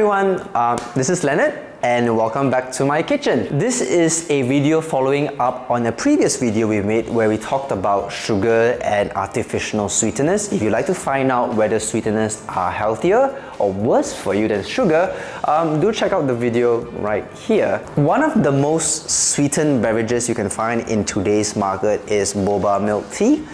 everyone, this is Leonard and welcome back to my kitchen. This is a video following up on a previous video we made where we talked about sugar and artificial sweeteners. If you'd like to find out whether sweeteners are healthier or worse for you than sugar, do check out the video right here. One of the most sweetened beverages you can find in today's market is boba milk tea.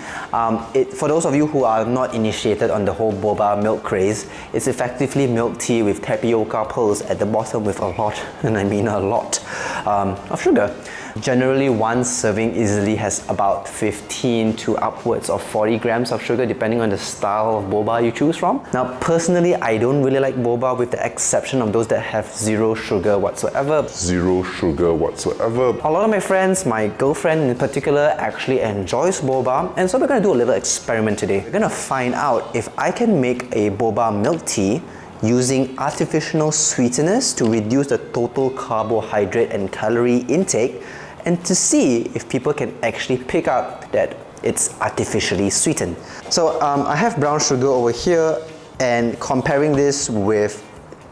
For those of you who are not initiated on the whole boba milk craze, it's effectively milk tea with tapioca pearls at the bottom with a lot, and I mean a lot, of sugar. Generally, one serving easily has about 15 to upwards of 40 grams of sugar depending on the style of boba you choose from. Now, personally, I don't really like boba with the exception of those that have zero sugar whatsoever. Zero sugar whatsoever. A lot of my friends, my girlfriend in particular, actually enjoys boba, and so we're going to do a little experiment today. We're going to find out if I can make a boba milk tea using artificial sweeteners to reduce the total carbohydrate and calorie intake, and to see if people can actually pick up that it's artificially sweetened. So I have brown sugar over here, and comparing this with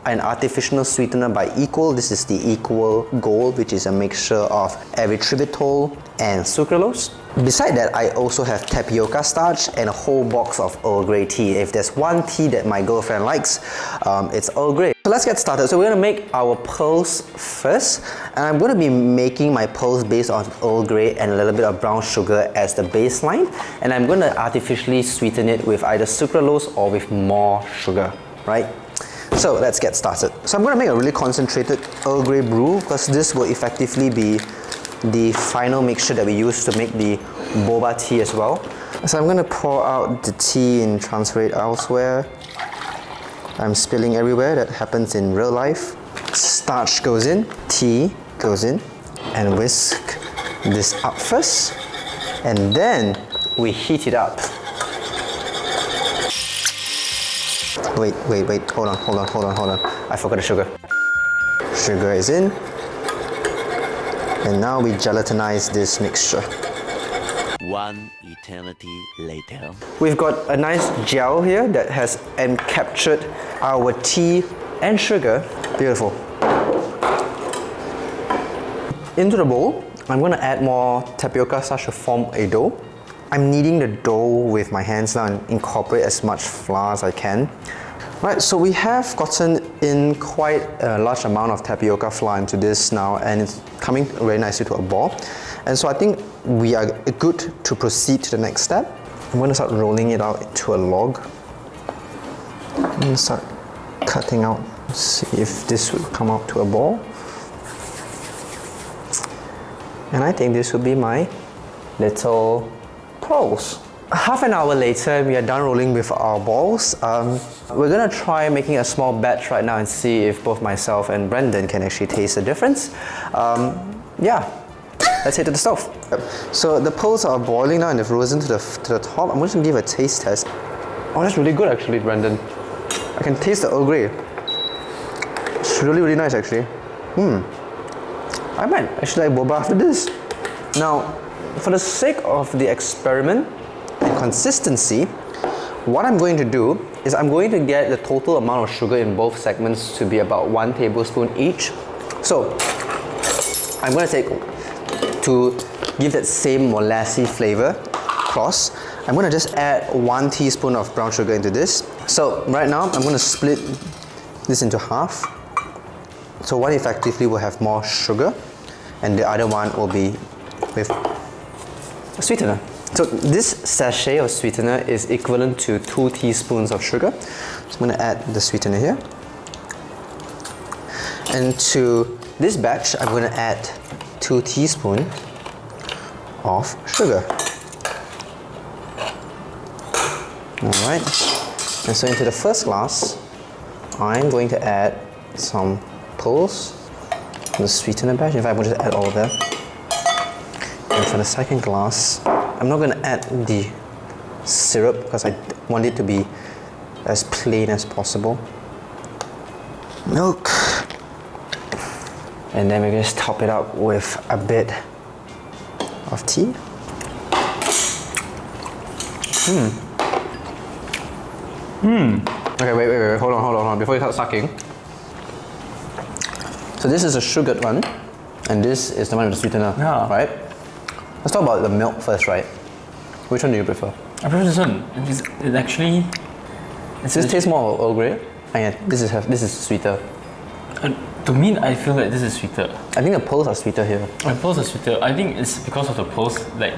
an artificial sweetener by Equal, this is the Equal Gold, which is a mixture of erythritol and sucralose. Beside that, I also have tapioca starch and a whole box of Earl Grey tea. If there's one tea that my girlfriend likes, it's Earl Grey. So let's get started. So we're going to make our pearls first, and I'm going to be making my pearls based on Earl Grey and a little bit of brown sugar as the baseline, and I'm going to artificially sweeten it with either sucralose or with more sugar, right? So let's get started. So I'm going to make a really concentrated Earl Grey brew because this will effectively be the final mixture that we use to make the boba tea as well. So I'm going to pour out the tea and transfer it elsewhere. I'm spilling everywhere. That happens in real life. Starch goes in, tea goes in, and whisk this up first, and then we heat it up. Wait, hold on. I forgot the sugar. Sugar is in. And now we gelatinize this mixture. One eternity later. We've got a nice gel here that has encaptured our tea and sugar. Beautiful. Into the bowl, I'm going to add more tapioca starch to form a dough. I'm kneading the dough with my hands now and incorporate as much flour as I can. Right, so we have gotten in quite a large amount of tapioca flour into this now, and it's coming very nicely to a ball. And so I think we are good to proceed to the next step. I'm going to start rolling it out into a log. I'm going to start cutting out, see if this would come out to a ball. And I think this will be my little pearls. Half an hour later, we are done rolling with our balls. We're gonna try making a small batch right now and see if both myself and Brendan can actually taste the difference. Yeah, let's head to the stove. So the pearls are boiling now and they've risen to the top. I'm just gonna give a taste test. Oh, that's really good actually, Brendan. I can taste the Earl Grey. It's really nice actually. I might actually like boba after this. Now, for the sake of the experiment and consistency, what I'm going to do is I'm going to get the total amount of sugar in both segments to be about 1 tablespoon each. So I'm going to take, to give that same molasses flavor across, I'm going to just add 1 teaspoon of brown sugar into this. So right now I'm going to split this into half. So one effectively will have more sugar and the other one will be with a sweetener. So this sachet of sweetener is equivalent to 2 teaspoons of sugar. So I'm going to add the sweetener here. And to this batch, I'm going to add 2 teaspoons of sugar. Alright. And so into the first glass, I'm going to add some pearls, the sweetener batch. In fact, I'm going to just add all of them. And for the second glass, I'm not going to add the syrup because I want it to be as plain as possible. Milk. And then we just top it up with a bit of tea. Okay, wait, hold on. Before you start sucking, So this is a sugared one, and this is the one with the sweetener, Yeah. right? Let's talk about the milk first, right? Which one do you prefer? I prefer this one. It actually. This tastes more of Earl Grey, and this is sweeter. To me, I feel like this is sweeter. I think the pearls are sweeter here. The pearls are sweeter. I think it's because of the pearls. Like,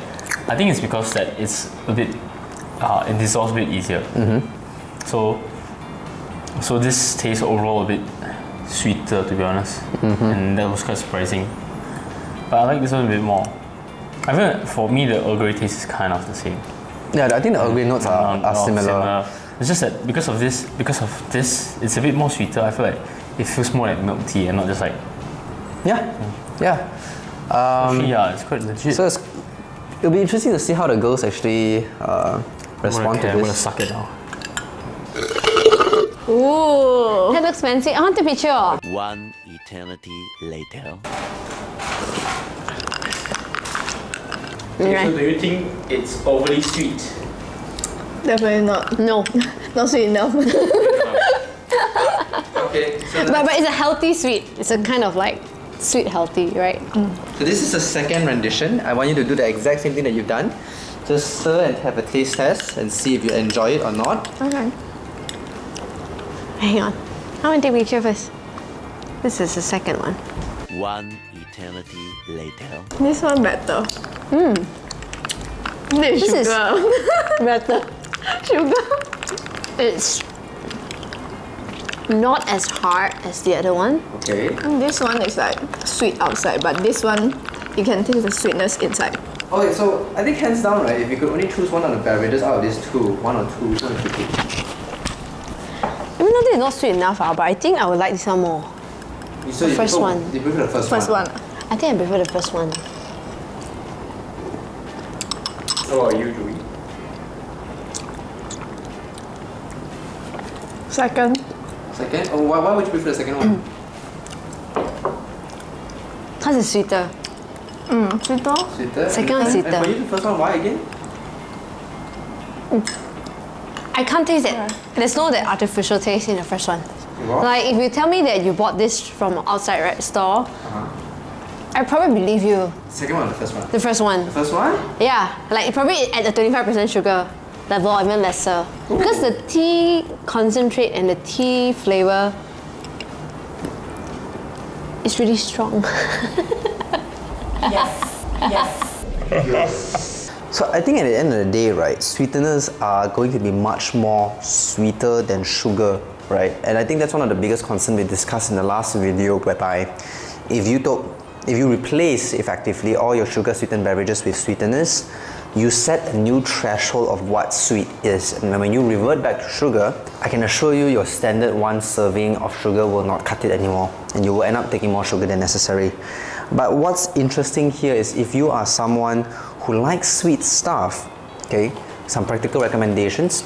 I think it's because that it's a bit, it dissolves a bit easier. So this tastes overall a bit sweeter, to be honest, and that was quite surprising. But I like this one a bit more. I feel like for me the Earl Grey taste is kind of the same. Yeah, I think the Earl Grey notes are similar. It's just that because of this, it's a bit more sweeter. I feel like it feels more like milk tea and not just like. Yeah. Actually, yeah, it's quite legit. So it'll be interesting to see how the girls actually respond to I'm gonna this. suck it now. Ooh, that looks fancy. I want a picture. One eternity later. Right. So do you think it's overly sweet? Definitely not. No, Not sweet enough. Okay, so but it's a healthy sweet. It's a kind of like sweet healthy, right? So this is the second rendition. I want you to do the exact same thing that you've done. Just stir and have a taste test and see if you enjoy it or not. Okay. Hang on. I want to take a picture first. This is the second one. One eternity later. This one better. This This is- sugar. Better. Sugar. It's not as hard as the other one. Okay. This one is like sweet outside, but this one you can taste the sweetness inside. Okay, so I think hands down, right? If you could only choose one of the beverages out of these two, one or two, which one would you pick? Even though this is not sweet enough, but I think I would like this one more. So you first prefer- one. You prefer the First one. I think I prefer the first one. So are you doing? Second. Second? Oh, why would you prefer the second one? Because it's sweeter. Sweeter. Sweeter? Second one And sweeter. for you, the first one, why again? I can't taste it. There's no that artificial taste in the first one. Wow. Like if you tell me that you bought this from outside store, I probably believe you. Second one or the first one? The first one. The first one? Yeah, like probably at the 25% sugar level or even lesser. Because the tea concentrate and the tea flavor is really strong. So I think at the end of the day, right, sweeteners are going to be much more sweeter than sugar, right? And I think that's one of the biggest concerns we discussed in the last video, whereby if you replace effectively all your sugar sweetened beverages with sweeteners, you set a new threshold of what sweet is. And when you revert back to sugar, I can assure you your standard one serving of sugar will not cut it anymore, and you will end up taking more sugar than necessary. But what's interesting here is if you are someone who likes sweet stuff, okay, some practical recommendations.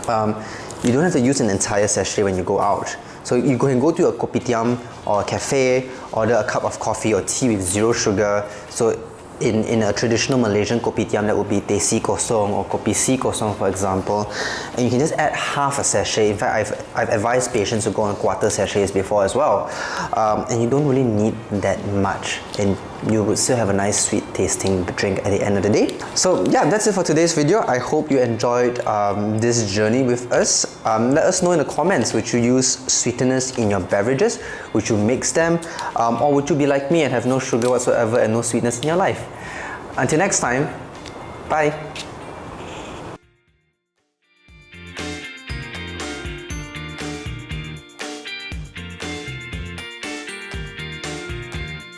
You don't have to use an entire sachet when you go out. So you can go to a kopitiam or a cafe, order a cup of coffee or tea with 0 sugar. So in a traditional Malaysian kopitiam, that would be teh C kosong or kopi C kosong, for example, and you can just add half a sachet. In fact, I've advised patients to go on quarter sachets before as well, and you don't really need that much, and you would still have a nice sweet tasting drink at the end of the day. So yeah, that's it for today's video. I hope you enjoyed this journey with us. Let us know in the comments, would you use sweeteners in your beverages? Would you mix them? Or would you be like me and have no sugar whatsoever and no sweetness in your life? Until next time, bye.